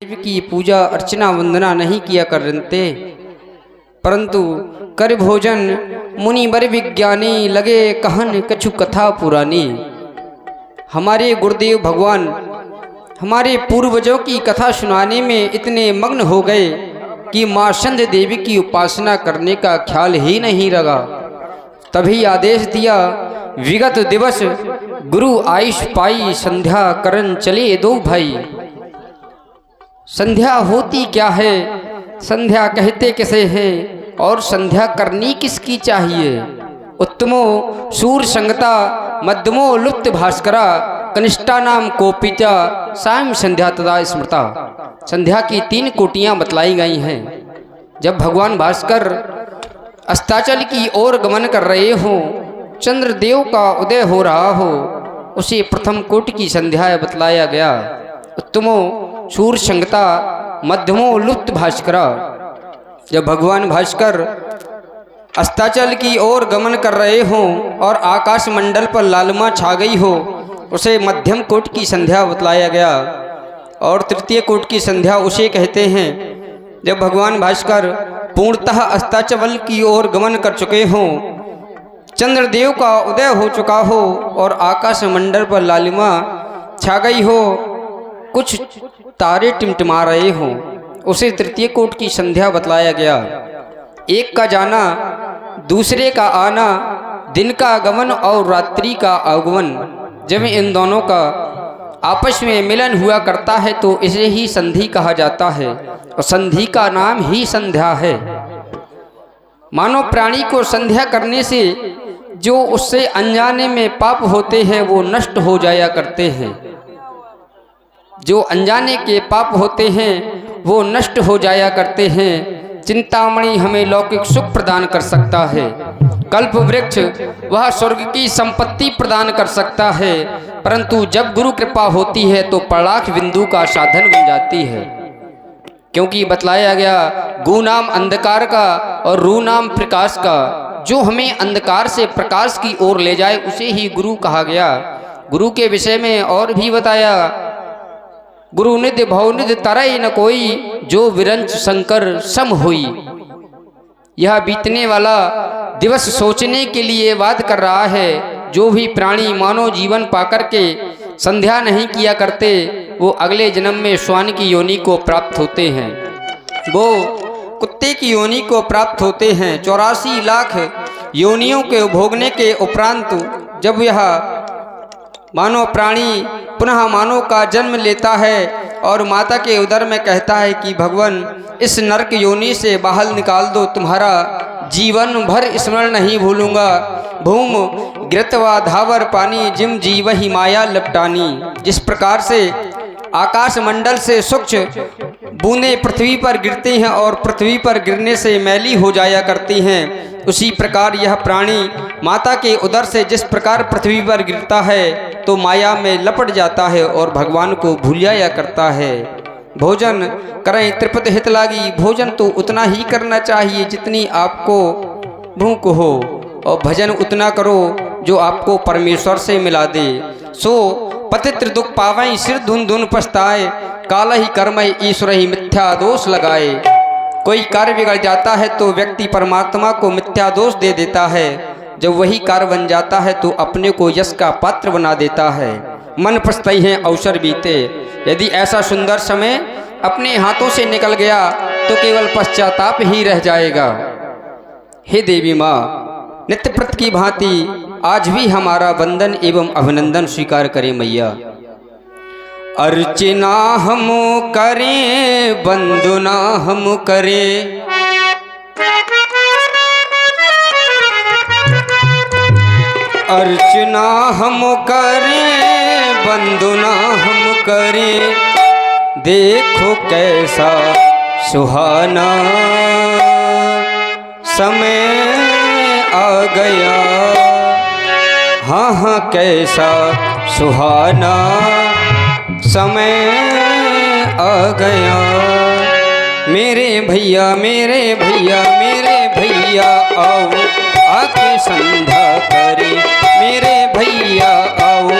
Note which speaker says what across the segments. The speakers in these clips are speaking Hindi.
Speaker 1: देव की पूजा अर्चना वंदना नहीं किया करते, परंतु कर भोजन मुनि बर विज्ञानी, लगे कहन कछु कथा पुरानी। हमारे गुरुदेव भगवान हमारे पूर्वजों की कथा सुनाने में इतने मग्न हो गए कि माँ संध्या देवी की उपासना करने का ख्याल ही नहीं रहा। तभी आदेश दिया, विगत दिवस गुरु आयुष पाई, संध्या करन चले दो भाई। संध्या होती क्या है, संध्या कहते किसे हैं, और संध्या करनी किसकी चाहिए। उत्तमो सूर संगता, मध्यमो लुप्त भास्करा, कनिष्ठा नाम कोपिता, सायं संध्या तदा स्मृता। संध्या की 3 कोटियां बतलाई गई हैं। जब भगवान भास्कर अस्ताचल की ओर गमन कर रहे हों, चंद्रदेव का उदय हो रहा हो, उसे प्रथम कोटि की संध्या बतलाया गया। उत्तमो सूर संगता, मध्यमो लुप्त भास्करा। जब भगवान भास्कर अस्ताचल की ओर गमन कर रहे हों और आकाश मंडल पर लालिमा छा गई हो, उसे मध्यम कोट की संध्या बतलाया गया। और तृतीय कोट की संध्या उसे कहते हैं जब भगवान भास्कर पूर्णतः अस्ताचल की ओर गमन कर चुके हों, चंद्रदेव का उदय हो चुका हो और आकाश मंडल पर लालिमा छा गई हो, कुछ तारे टिमटिमा रहे हों, उसे तृतीय कोट की संध्या बतलाया गया। एक का जाना, दूसरे का आना, दिन का आगमन और रात्रि का आगमन, जब इन दोनों का आपस में मिलन हुआ करता है तो इसे ही संधि कहा जाता है, और संधि का नाम ही संध्या है। मानव प्राणी को संध्या करने से जो उससे अनजाने में पाप होते हैं वो नष्ट हो जाया करते हैं। जो अनजाने के पाप होते हैं वो नष्ट हो जाया करते हैं। चिंतामणि हमें लौकिक सुख प्रदान कर सकता है, कल्प वृक्ष वह स्वर्ग की संपत्ति प्रदान कर सकता है, परंतु जब गुरु कृपा होती है तो पराख बिंदु का साधन बन जाती है। क्योंकि बतलाया गया, गु नाम अंधकार का और रू नाम प्रकाश का। जो हमें अंधकार से प्रकाश की ओर ले जाए उसे ही गुरु कहा गया। गुरु के विषय में और भी बताया, गुरु निधि भवनिधि तरई न कोई, जो विरंच शंकर सम हुई। यह बीतने वाला दिवस सोचने के लिए वाद कर रहा है। जो भी प्राणी मानव जीवन पाकर के संध्या नहीं किया करते वो अगले जन्म में श्वान की योनि को प्राप्त होते हैं, वो कुत्ते की योनि को प्राप्त होते हैं। 84 लाख योनियों के भोगने के उपरांत जब यह मानव प्राणी पुनः मानव का जन्म लेता है और माता के उदर में कहता है कि भगवान इस नरक योनि से बाहर निकाल दो, तुम्हारा जीवन भर स्मरण नहीं भूलूंगा। भूम गिरतवा धावर पानी, जिम जीव ही माया लपटानी। जिस प्रकार से आकाश मंडल से सूक्ष्म बूंदें पृथ्वी पर गिरती हैं और पृथ्वी पर गिरने से मैली हो जाया करती हैं, उसी प्रकार यह प्राणी माता के उदर से जिस प्रकार पृथ्वी पर गिरता है तो माया में लपट जाता है और भगवान को भूल जाया करता है। भोजन करें त्रिपत हित लागी, भोजन तो उतना ही करना चाहिए जितनी आपको भूख हो, और भजन उतना करो जो आपको परमेश्वर से मिला दे। सो पतित्र दुख पावई, सिर धुन धुन पछताए, काला ही कर्म ईश्वर ही मिथ्या दोष लगाए। कोई कार्य बिगड़ जाता है तो व्यक्ति परमात्मा को मिथ्या दोष दे देता है, जब वही कार्य बन जाता है तो अपने को यश का पात्र बना देता है। मन पछताई है अवसर बीते। यदि ऐसा सुंदर समय अपने हाथों से निकल गया तो केवल पश्चाताप ही रह जाएगा। हे देवी माँ, नित्य प्रत की भांति आज भी हमारा वंदन एवं अभिनंदन स्वीकार करें मैया। अर्चना हम करें, वंदना हम करें, अर्चना हम करें, वंदना हम करें। देखो कैसा सुहाना समय आ गया, हाँ हाँ कैसा सुहाना समय आ गया। मेरे भैया मेरे भैया मेरे भैया आओ आके संध्या करे, मेरे भैया आओ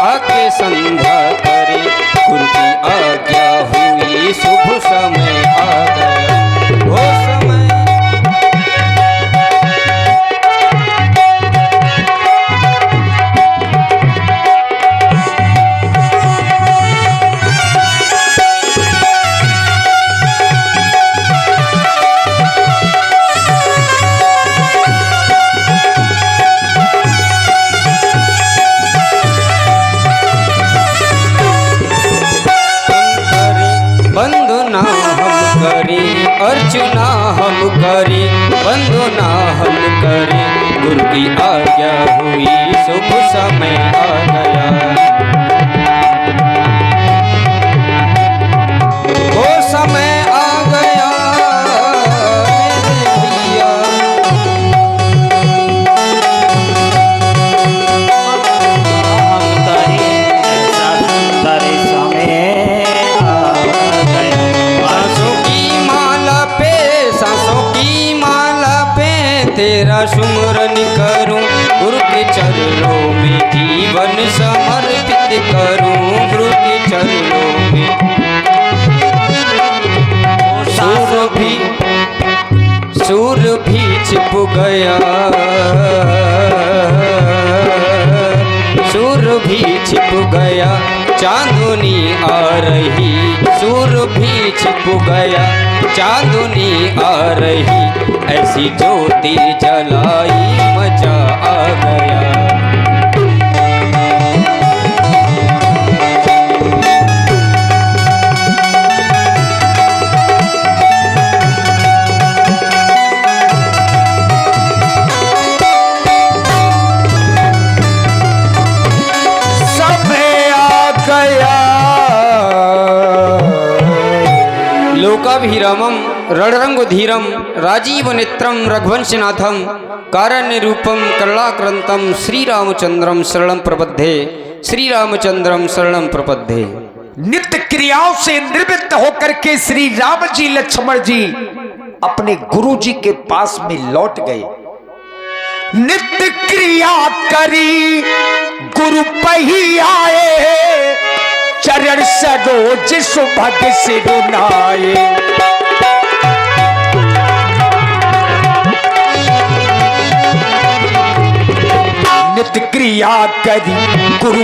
Speaker 1: आके संध्या करे। गुरु की आज्ञा हुई शुभ समय आ गया, वो समय। वंदना हम करें, अर्चना हम करें, वंदना हम करें, गुरु की आज्ञा हुई, शुभ समय आ गया, वो समय आ गया मेरे भैया।
Speaker 2: हम करें ऐसा सुंदर समय आ गया।
Speaker 1: सांसों की माला पे, सांसों की माला पे तेरा सुमरन करूं, गुरु के चरणों में जीवन समर्पित करूं, गुरु के चरणों में। सूर भी छिप गया, सूर भी छिप गया, चांदनी आ रही, सूर भी छिप गया, चांदनी आ रही, ऐसी ज्योति जलाई मजा आ गया। लोकाभिरामम रणरंगधीरम राजीव नेत्रम रघुवंशनाथम कारण्य रूपम करुणाक्रंतम श्री रामचंद्रम शरणम प्रपद्ये, श्री रामचंद्रम शरणम प्रपद्ये।
Speaker 3: नित्य क्रियाओं से निवृत्त होकर के श्री राम जी लक्ष्मण जी अपने गुरु जी के पास में लौट गए। नित्य क्रिया करी गुरु पही आए, चरण सरोज सुभग सिरुनाए। नित्य क्रिया करी गुरु